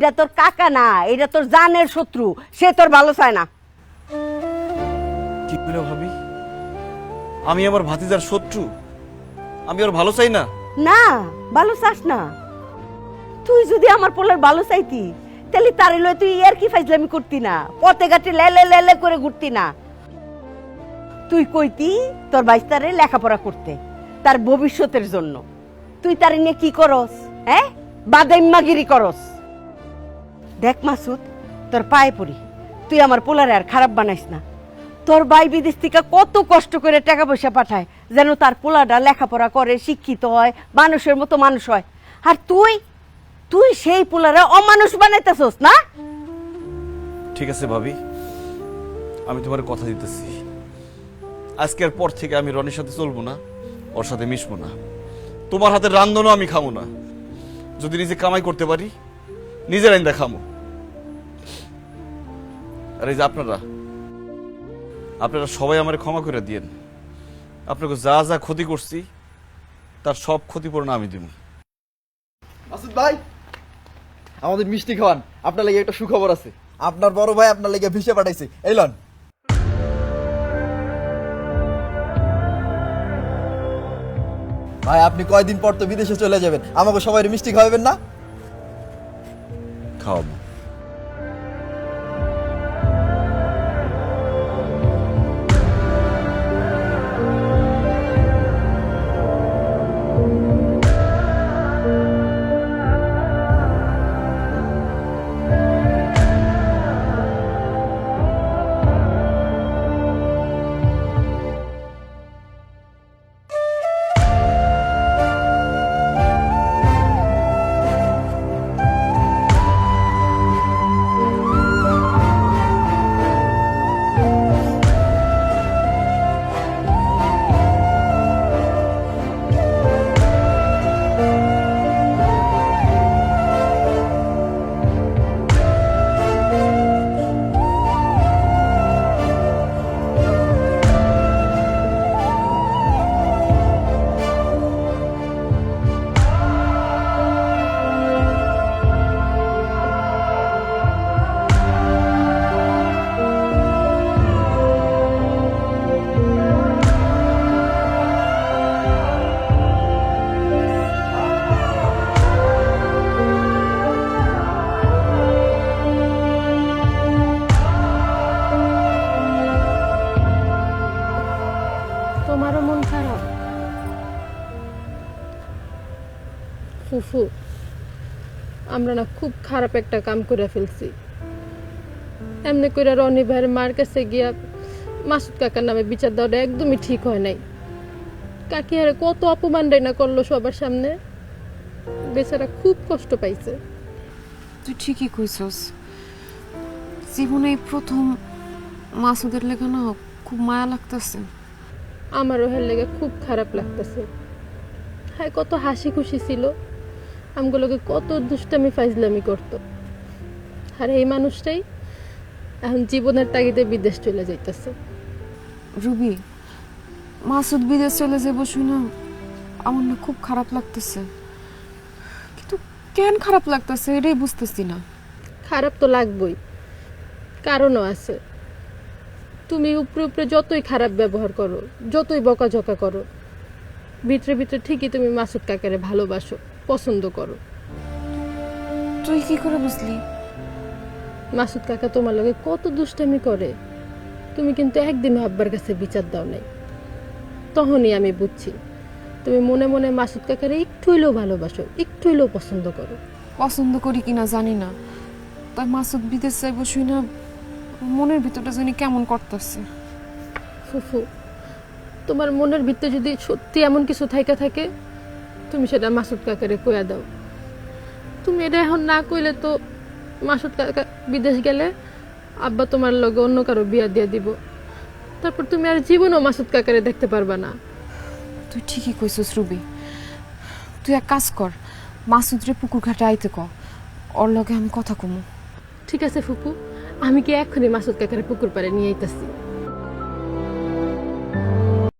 এইটা তোর কাকা না, এটা তোর জানের শত্রু, সে তোর ভালো চায় না। কি করে ভাবি? আমি আমার ভাতিজার শত্রু? আমি ওর ভালো চাই না? না, ভালো চাস না। তুই যদি আমার পোলার ভালো চাইতি তাহলে তারে লয়ে তুই আর কি ফাইজলামি করতি না, পথে ঘাটে লেলে লেলে করে ঘুরতি না। তুই কইতি তোর বাইস্তারে লেখাপড়া করতে, তার ভবিষ্যতের জন্য। তুই তারে নিয়ে কি করস? হ্যাঁ, বাদাইম্মাগিরি করস। দেখ মাসুদ, তোর পায়ে পড়ি, তুই আমার পোলারে আর খারাপ বানাইস না। তোর ভাই বিদেশ থেকে কত কষ্ট করে টাকা পয়সা পাঠায় যেন তার পোলাটা লেখাপড়া করে, শিক্ষিত হয়, মানুষের মতো মানুষ হয়। আর তুই তুই সেই পোলারে অমানুষ বানাইতেছস না। ঠিক আছে ভাবি, আমি তোমার কথা দিতেছি, আজকের পর থেকে আমি রনির সাথে চলবো না, ওর সাথে মিশবো না। তোমার হাতের রান্ধনও আমি খামো না। যদি নিজে কামাই করতে পারি, নিজের আইন দেখামো। আর এই যে আপনারা সবাই আমার ক্ষমা করে দিয়েন। আপনাকে যা যা ক্ষতি করছি তার সব ক্ষতিপূরণ আমি দিব। মাসুদ ভাই, আমাদের মিষ্টি খাওয়ান, আপনার লাগে একটা সুখবর আছে। আপনার বড় ভাই আপনার লাগে ভিসা পাঠাইছে, এই লন। ভাই আপনি কয়দিন পর তো বিদেশে চলে যাবেন, আমাকে সবাই মিষ্টি খাওয়াবেন না? খাওয়াবো। তোমারও মন খারাপ? ফুফু, আমরা না খুব খারাপ একটা কাম করে ফেলছি। এমনি করে রনি ভাইয়ের মার কাছে গিয়া মাসুদ কাকার নামে বিচার দেওয়াটা একদমই ঠিক হয় নাই। কাকি আরে কত অপমান না করলো সবার সামনে, বেচারা খুব কষ্ট পাইছে। তুই ঠিকই কইছস, জীবনে এই প্রথম মাসুদের লেখা না খুব মায়া লাগতেছে। আমারও হের লেগে খুব খারাপ লাগতেছে। হ্যাঁ, কত হাসি খুশি ছিল, আমগুলোকে কত দুষ্টামি ফাইজলামি করতো। আর এই মানুষটাই এখন জীবনের তাগিদে বিদেশ চলে যাইতেছে। রুবি, মাসুদ বিদেশ চলে যাবো শুনে আমার না খুব খারাপ লাগতেছে, কিন্তু কেন খারাপ লাগতেছে এটাই বুঝতেছি না। খারাপ তো লাগবই, কারণও আছে। তুমি উপরে উপরে যতই খারাপ ব্যবহার করো, যতই বকাঝকা করো, ভিতরে ভিতরে ঠিকই তুমি মাসুদ কাকারে ভালোবাসো, পছন্দ করো। তুই কি করে বুঝলি? মাসুদ কাকা তোমার লগে কত দুষ্টামি করে, তুমি কিন্তু একদিনও আব্বার কাছে বিচার দাও নাই। তখনই আমি বুঝছি তুমি মনে মনে মাসুদ কাকারে একটু হইলেও ভালোবাসো, একটু হইলেও পছন্দ করো। পছন্দ করি কিনা জানি না, তাই মাসুদ বিদেশ যাইব শুনে মনের ভিতরটা জানি কেমন করতেছে। ফুফু, তোমার মনের ভিতরে যদি সত্যি এমন কিছু থাইকা থাকে, তুমি সেটা মাসুদ কাকারে কইয়া দাও। তুমি এটা এখন না কইলে তো মাসুদ কাকা বিদেশ গেলে আব্বা তোমার লগে অন্য কারো বিয়া দিয়ে দিব, তারপর তুমি আর জীবনও মাসুদ কাকারে দেখতে পারবা না। তুই ঠিকই কইছস রুবি, তুই এক কাজ কর, মাসুদ রে পুকুর ঘাটে আইতে ক, ওর লগে আমি কথা কমু। ঠিক আছে ফুপু, আমি কি এখনই মাসুদ কাকারে পুকুর পাড়ে নিয়ে আইতাছি।